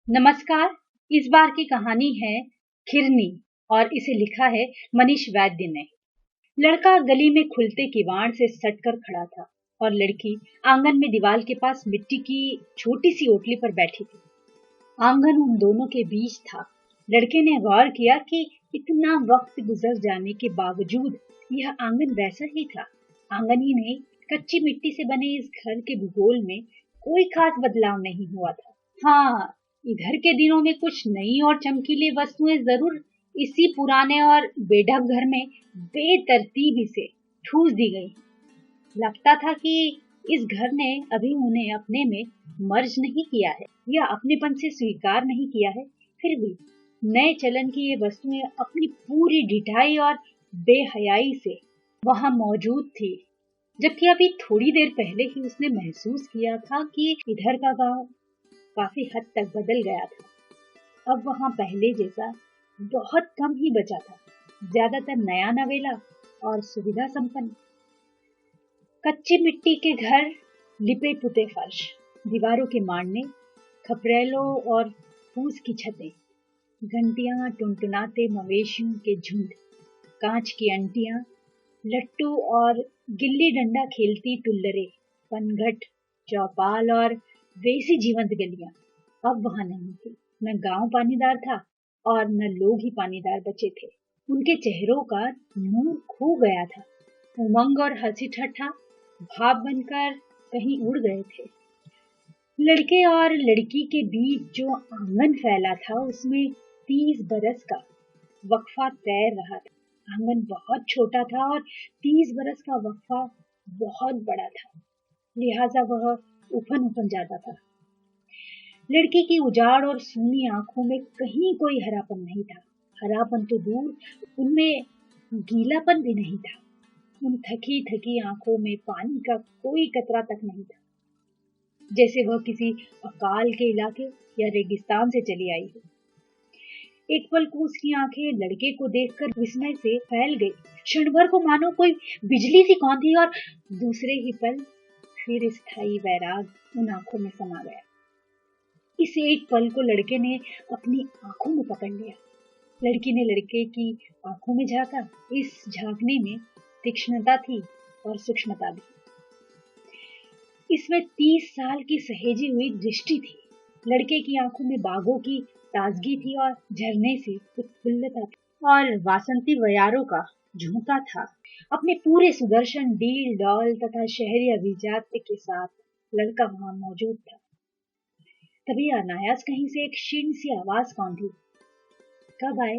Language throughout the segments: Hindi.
नमस्कार। इस बार की कहानी है खिरनी और इसे लिखा है मनीष वैद्य ने। लड़का गली में खुलते किवाड़ से सटकर खड़ा था और लड़की आंगन में दीवार के पास मिट्टी की छोटी सी ओटली पर बैठी थी। आंगन उन दोनों के बीच था। लड़के ने गौर किया कि इतना वक्त गुजर जाने के बावजूद यह आंगन वैसा ही था। आंगन ही नहीं, कच्ची मिट्टी से बने इस घर के भूगोल में कोई खास बदलाव नहीं हुआ था। हाँ, इधर के दिनों में कुछ नई और चमकीली वस्तुएं जरूर इसी पुराने और बेढक घर में बेतरतीबी से ठूस दी गई। लगता था कि इस घर ने अभी उन्हें अपने में मर्ज नहीं किया है या अपनेपन से स्वीकार नहीं किया है। फिर भी नए चलन की ये वस्तुएं अपनी पूरी ढिठाई और बेहयाई से वहां मौजूद थी, जबकि अभी थोड़ी देर पहले ही उसने महसूस किया था कि इधर का गांव काफी हद तक बदल गया था। अब वहां पहले जैसा बहुत कम ही बचा था, ज्यादातर नया नवेला और सुविधा संपन्न। कच्ची मिट्टी के घर, लिपे पुते फर्श, दीवारों के माड़ने, खपरेलों और फूस की छतें, घंटियां टुनटुनाते मवेशियों के झुंड, कांच की अंटियां, लट्टू और गिल्ली डंडा खेलती टुल्लरे, पनघट, चौपाल और वैसी जीवंत गलियां अब वहां नहीं थी। न गांव पानीदार था और न लोग ही पानीदार बचे थे। उनके चेहरों का नूर खो गया था। उमंग और हंसी ठट्ठा भाप बनकर कहीं उड़ गए थे। लड़के और लड़की के बीच जो आंगन फैला था उसमें 30 बरस का वक्फा तैर रहा था। आंगन बहुत छोटा था और 30 बरस का वक्फा बहुत बड़ा था, लिहाजा वह उफन उफन जाता था। लड़की की उजाड़ और सूनी आंखों में कहीं कोई हरापन नहीं था। हरापन तो दूर, उनमें गीलापन भी नहीं था। उन थकी थकी आंखों में पानी का कोई कतरा तक नहीं था, जैसे वह किसी अकाल के इलाके या रेगिस्तान से चली आई हो। एक पल को उसकी आंखें लड़के को देखकर विस्मय से फैल गई। क्षण भर को मानो कोई बिजली सी कौंधी और दूसरे ही पल फिर स्थायी वैराग उन आंखों में समा गया। इस एक पल को लड़के ने अपनी आंखों में पकड़ लिया। लड़की ने लड़के की आंखों में झांका। इस झांकने में तीक्ष्णता थी और सूक्ष्मता भी। इसमें 30 साल की सहेजी हुई दृष्टि थी। लड़के की आंखों में बागों की ताजगी थी और झरने से उत्फुल्लता थी और वासंती वयारों का झोंका था। अपने पूरे सुदर्शन डील डॉल तथा शहरी अभिजात्य के साथ लड़का वहां मौजूद था। तभी अनायास कहीं से एक क्षीण सी आवाज कौंधी, कब आए?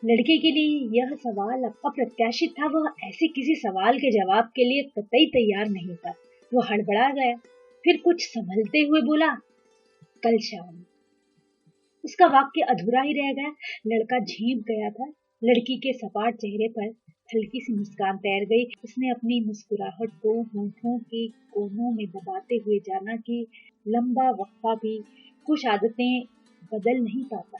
लड़के के लिए यह सवाल अप्रत्याशित था। वह ऐसे किसी सवाल के जवाब के लिए कतई तैयार नहीं था। वह हड़बड़ा गया, फिर कुछ संभलते हुए बोला, कल शाम। उसका वाक्य अधूरा ही रह गया। लड़का झेप गया था। लड़की के सपाट चेहरे पर हल्की सी मुस्कान तैर गई। उसने अपनी मुस्कुराहट को होठों के कोनों में दबाते हुए जाना कि लंबा वक्फा भी कुछ आदतें बदल नहीं पाता।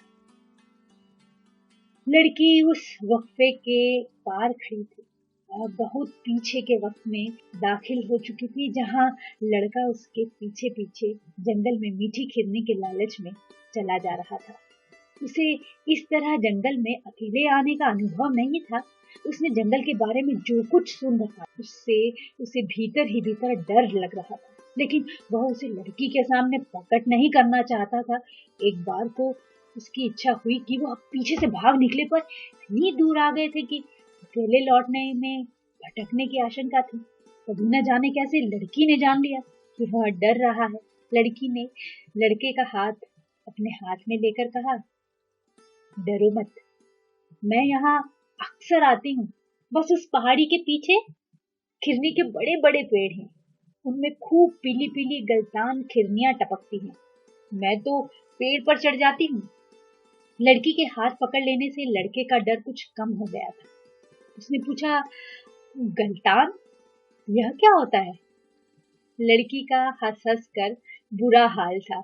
लड़की उस वक्फे के पार खड़ी थी और बहुत पीछे के वक्त में दाखिल हो चुकी थी, जहां लड़का उसके पीछे पीछे जंगल में मीठी खिरनी के लालच में चला जा रहा था। उसे इस तरह जंगल में अकेले आने का अनुभव नहीं था। उसने जंगल के बारे में जो कुछ सुन रखा उससे उसे भीतर ही भीतर डर लग रहा था, लेकिन वह उसे लड़की के सामने प्रकट नहीं करना चाहता था। एक बार को उसकी इच्छा हुई कि वह पीछे से भाग निकले, पर इतनी दूर आ गए थे कि अकेले लौटने में भटकने की आशंका थी। कभी न जाने कैसे लड़की ने जान लिया कि वह डर रहा है। लड़की ने लड़के का हाथ अपने हाथ में लेकर कहा, डरो मत, मैं यहाँ अक्सर आती हूँ। बस उस पहाड़ी के पीछे खिरनी के बड़े बड़े पेड़ हैं, उनमें खूब पीली पीली गलतान खिरनियां टपकती हैं। मैं तो पेड़ पर चढ़ जाती हूँ। लड़की के हाथ पकड़ लेने से लड़के का डर कुछ कम हो गया था। उसने पूछा, गलतान, यह क्या होता है? लड़की का हंस हंस कर बुरा हाल था।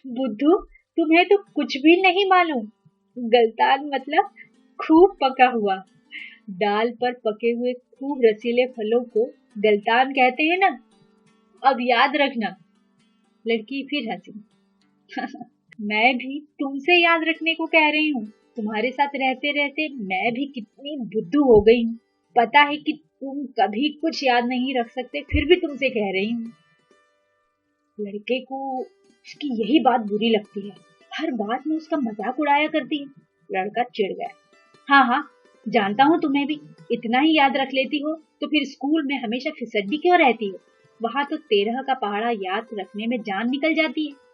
बुद्धू, तुम्हें तो कुछ भी नहीं मालूम। गलतान मतलब खूब पका हुआ। डाल पर पके हुए खूब रसीले फलों को गलतान कहते हैं ना। अब याद रखना। लड़की फिर हंसी। मैं भी तुमसे याद रखने को कह रही हूँ। तुम्हारे साथ रहते रहते मैं भी कितनी बुद्धू हो गई हूँ। पता है कि तुम कभी कुछ याद नहीं रख सकते, फिर भी तुमसे कह रही हूँ। लड़के को उसकी यही बात बुरी लगती है, हर बात में उसका मजाक उड़ाया करती है। लड़का चिढ़ गया। हाँ हाँ, जानता हूँ तुम्हें भी इतना ही याद रख लेती हो, तो फिर स्कूल में हमेशा फिसड्डी क्यों रहती हो? वहां तो 13 का पहाड़ा याद रखने में जान निकल जाती है।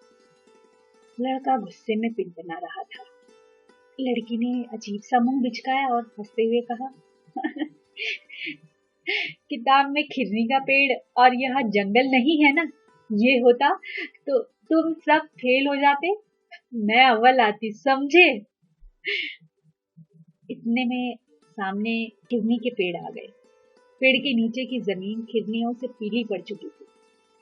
लड़का गुस्से में पिनपना रहा था। लड़की ने अजीब सा मुंह बिचकाया और हंसते हुए कहा, किताब में खिरनी का पेड़ और यहाँ जंगल नहीं है ना, ये होता तो तुम सब फेल हो जाते, मैं अव्वल आती, समझे? इतने में सामने खिरनी के पेड़ आ गए। पेड़ के नीचे की जमीन खिरनियों से पीली पड़ चुकी थी।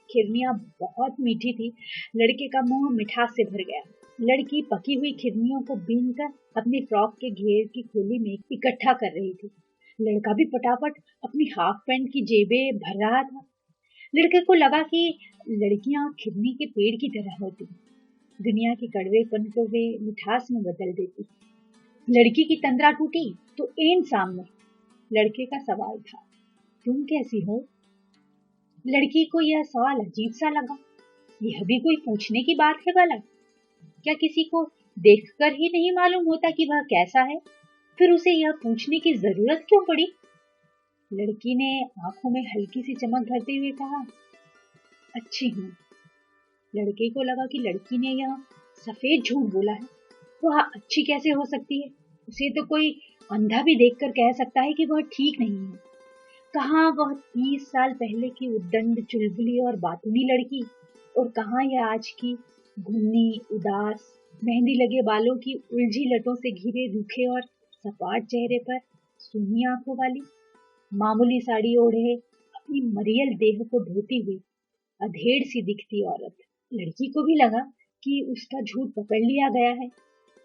खिरनियां बहुत मीठी थी। लड़के का मुंह मिठास से भर गया। लड़की पकी हुई खिरनियों को बीनकर अपने फ्रॉक के घेर की खोली में इकट्ठा कर रही थी। लड़का भी फटाफट अपनी हाफ पैंट की जेबें भर रहा था। लड़के को लगा कि लड़कियां खिरनी के पेड़ की तरह होती, दुनिया के कड़वेपन को वे मिठास में बदल देती। लड़की की तंद्रा टूटी तो एन सामने लड़के का सवाल था, तुम कैसी हो? लड़की को यह सवाल अजीब सा लगा। यह भी कोई पूछने की बात है भला? क्या किसी को देखकर ही नहीं मालूम होता कि वह कैसा है? फिर उसे यह पूछने की जरूरत क्यों पड़ी? लड़की ने आंखों में हल्की सी चमक भरते हुए कहा, अच्छी हूँ। लड़के को लगा कि लड़की ने यह सफेद झूठ बोला है। वह अच्छी कैसे हो सकती है? उसे तो कोई अंधा भी देखकर कह सकता है कि वह ठीक नहीं है। कहाँ वह 30 साल पहले की उद्दंड चुलबुली और बातूनी लड़की, और कहाँ यह आज की घुन्नी, उदास, मेहंदी लगे बालों की उलझी लटों से घिरे रूखे और सपाट चेहरे पर सूनी आंखों वाली, मामूली साड़ी ओढ़े अपनी मरियल देह को धोती हुई अधेड़ सी दिखती औरत। लड़की को भी लगा कि उसका झूठ पकड़ लिया गया है,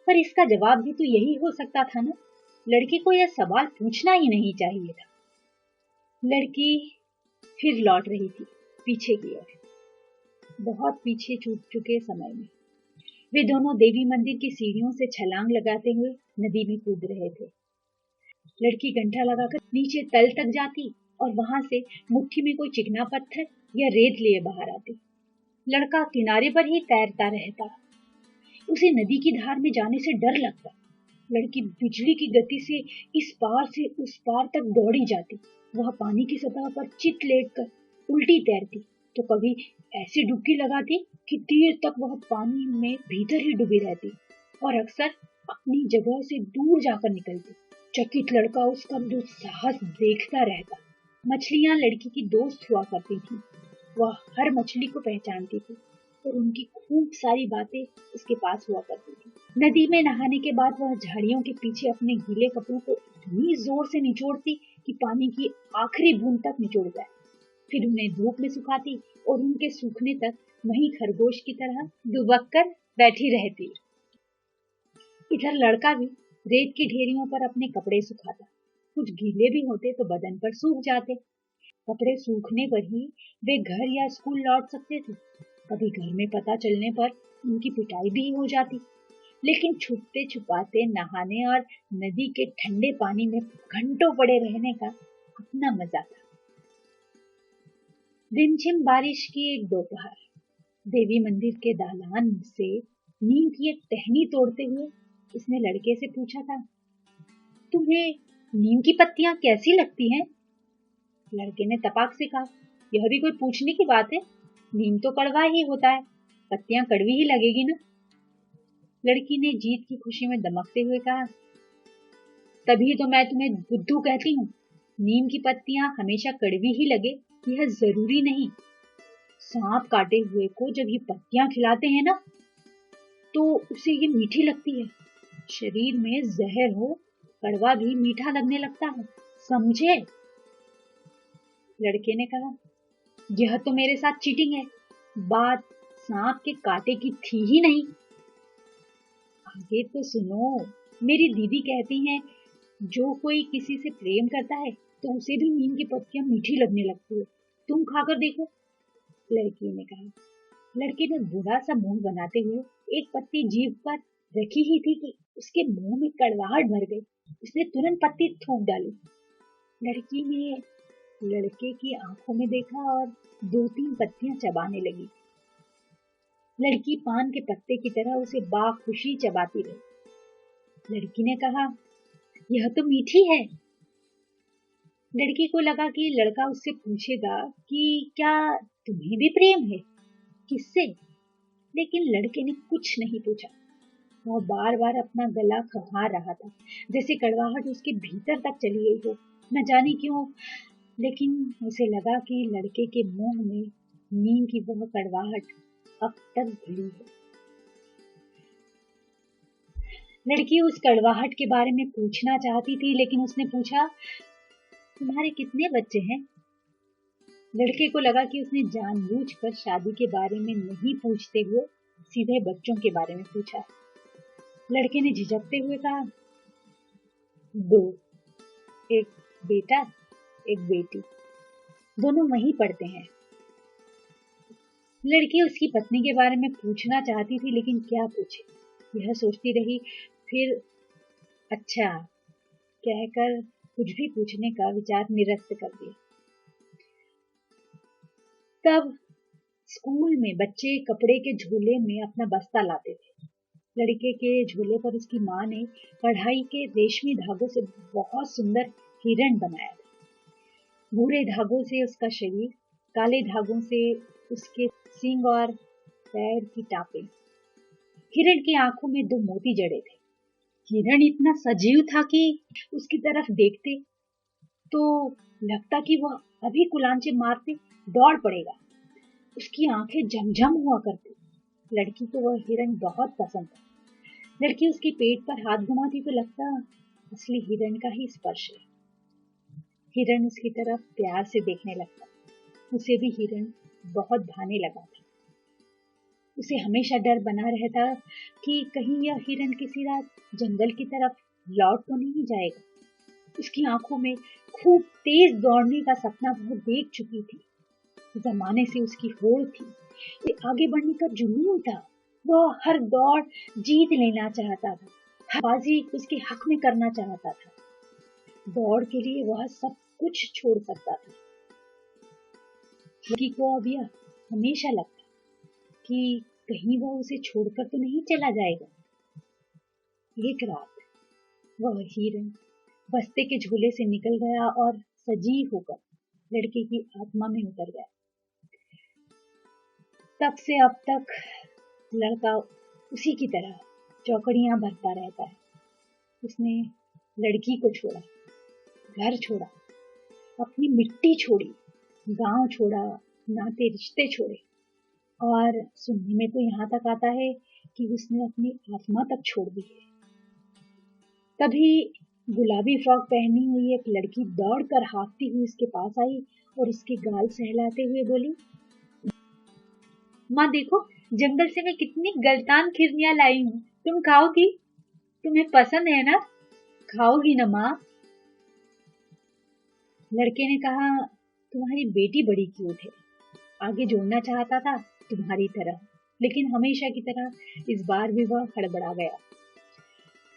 पर इसका जवाब भी तो यही हो सकता था ना। लड़की को यह सवाल पूछना ही नहीं चाहिए था। लड़की फिर लौट रही थी पीछे की ओर। बहुत पीछे छूट चुके समय में वे दोनों देवी मंदिर की सीढ़ियों से छलांग लगाते हुए नदी में कूद रहे थे। लड़की घंटा लगाकर नीचे तल तक जाती और वहां से मुट्ठी में कोई चिकना पत्थर या रेत लिए बाहर आती। लड़का किनारे पर ही तैरता रहता। उसे नदी की धार में जाने से डर लगता। लड़की बिजली की गति से इस पार से उस पार तक दौड़ी जाती। वह पानी की सतह पर चित लेटकर उल्टी तैरती तो कभी ऐसी डुबकी लगाती कि देर तक वह पानी में भीतर ही डूबी रहती और अक्सर अपनी जगह से दूर जाकर निकलती। चकित लड़का उसका दुस्साहस देखता रहता। मछलियां लड़की की दोस्त हुआ करती थी। वह हर मछली को पहचानती थी और उनकी खूब सारी बातें उसके पास हुआ करती थी। नदी में नहाने के बाद वह झाड़ियों के पीछे अपने गीले कपड़ों को इतनी जोर से निचोड़ती कि पानी की आखिरी बूंद तक निचोड़ जाए। फिर उन्हें धूप में सुखाती और उनके सूखने तक वहीं खरगोश की तरह दुबक कर बैठी रहती। इधर लड़का भी रेत की ढेरियों पर अपने कपड़े सुखाता। कुछ गीले भी होते तो बदन पर सूख जाते। कपड़े सूखने पर ही वे घर या स्कूल लौट सकते थे। कभी घर में पता चलने पर उनकी पिटाई भी हो जाती, लेकिन छुपते छुपाते नहाने और नदी के ठंडे पानी में घंटों पड़े रहने का अपना मजा था। रिमझिम बारिश की एक दोपहर देवी मंदिर के दालान से नीम की एक टहनी तोड़ते हुए उसने लड़के से पूछा था, तुम्हें नीम की पत्तियां कैसी लगती हैं? लड़के ने तपाक से कहा, यह भी कोई पूछने की बात है? नीम तो कड़वा ही होता है, पत्तियां कड़वी ही लगेगी ना। लड़की ने जीत की खुशी में दमकते हुए कहा, तभी तो मैं तुम्हें बुद्धू कहती हूँ। नीम की पत्तियां हमेशा कड़वी ही लगे यह जरूरी नहीं। सांप काटे हुए को जब ये पत्तियां खिलाते हैं ना, तो उसे ये मीठी लगती है। शरीर में जहर हो, कड़वा भी मीठा लगने लगता है, समझे? लड़के ने कहा, यह तो मेरे साथ चीटिंग है। बात सांप के कांटे की थी ही नहीं। आगे तो सुनो, मेरी दीदी कहती हैं, जो कोई किसी से प्रेम करता है तो उसे भी नीम की पत्तियां मीठी लगने लगती है। तुम खाकर देखो। लड़की ने कहा, लड़के ने बुरा सा मुंह बनाते हुए एक पत्ती जीभ पर रखी ही थी कि उसके मुंह में कड़वाहट भर गई। उसने तुरंत पत्ती थूक डाली। लड़की ने लड़के की आंखों में देखा और 2-3 पत्तियां चबाने लगी। लड़की पान के पत्ते की तरह उसे बाखुशी चबाती रही। लड़की ने कहा, यह तो मीठी है। लड़की को लगा कि लड़का उससे पूछेगा कि क्या तुम्हें भी प्रेम है, किससे? लेकिन लड़के ने कुछ नहीं पूछा। वह बार बार अपना गला खंगाल रहा था, जैसे कड़वाहट उसके भीतर तक चली गई हो, न जाने क्यों। लेकिन उसे लगा कि लड़के के मुंह में नीम की वह कड़वाहट अब तक घुली है। लड़की उस कड़वाहट के बारे में पूछना चाहती थी, लेकिन उसने पूछा, तुम्हारे कितने बच्चे हैं? लड़के को लगा कि उसने जानबूझकर शादी के बारे में नहीं पूछते हुए सीधे बच्चों के बारे में पूछा। लड़के ने झिझकते हुए कहा, 2, एक बेटा एक बेटी, दोनों वहीं पढ़ते हैं। लड़की उसकी पत्नी के बारे में पूछना चाहती थी, लेकिन क्या पूछे, यह सोचती रही। फिर अच्छा कहकर कुछ भी पूछने का विचार निरस्त कर दिया। तब स्कूल में बच्चे कपड़े के झोले में अपना बस्ता लाते थे। लड़के के झोले पर उसकी माँ ने कढ़ाई के रेशमी धागों से बहुत सुंदर हिरण बनाया था। भूरे धागों से उसका शरीर, काले धागों से उसके सींग और पैर की टापें। हिरण की आंखों में 2 मोती जड़े थे। हिरण इतना सजीव था कि उसकी तरफ देखते तो लगता कि वह अभी कुलांचे मारते दौड़ पड़ेगा। उसकी आंखें झमझम हुआ करती। लड़की को वह हिरण बहुत पसंद था। लड़की उसके पेट पर हाथ घुमाती तो लगता असली हिरण का ही स्पर्श है। हिरण उसकी तरफ प्यार से देखने लगता। उसे भी हिरण बहुत भाने लगा था। उसे हमेशा डर बना रहता कि कहीं यह हिरण किसी रात जंगल की तरफ लौट तो नहीं जाएगा। उसकी आंखों में खूब तेज दौड़ने का सपना वह देख चुकी थी। जमाने से उसकी होड़ थी, ये आगे बढ़ने का जुनून था। वह हर दौड़ जीत लेना चाहता था, हर बाजी उसके हक में करना चाहता था। दौड़ के लिए वह सब कुछ छोड़ सकता था। लड़की को अब यह हमेशा लगता कि कहीं वह उसे छोड़कर तो नहीं चला जाएगा। एक रात वह हिरण बस्ते के झोले से निकल गया और सजीव होकर लड़के की आत्मा में उतर गया। तब से अब तक लड़का उसी की तरह चौकड़ियां भरता रहता है। उसने लड़की को छोड़ा, घर छोड़ा, अपनी मिट्टी छोड़ी, गांव छोड़ा, नाते रिश्ते छोड़े, और सुनने में तो यहाँ तक आता है कि उसने अपनी आत्मा तक छोड़ दी है। तभी गुलाबी फ्रॉक पहनी हुई एक लड़की दौड़कर हाँफती हुई उसके पास आई और उसके गाल सहलाते हुए बोली, माँ देखो, जंगल से मैं कितनी गलतान खिरनियां लाई हूँ, तुम खाओगी? तुम्हें पसंद है ना? खाओगी ना माँ? लड़के ने कहा, तुम्हारी बेटी बड़ी क्यूट है। आगे जोड़ना चाहता था तुम्हारी तरह, लेकिन हमेशा की तरह इस बार भी वह हड़बड़ा गया।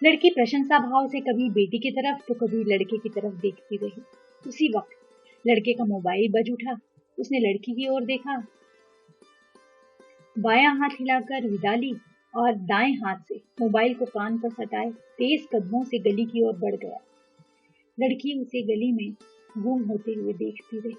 लड़की प्रशंसा भाव से कभी बेटी की तरफ तो कभी लड़के की तरफ देखती रही। उसी वक्त लड़के का मोबाइल बज उठा। उसने लड़की की ओर देखा, बायां हाथ हिलाकर विदा ली और दाएं हाथ से मोबाइल को कान पर सटाए तेज कदमों से गली की ओर बढ़ गया। लड़की उसे गली में गुम होते हुए देखती रही।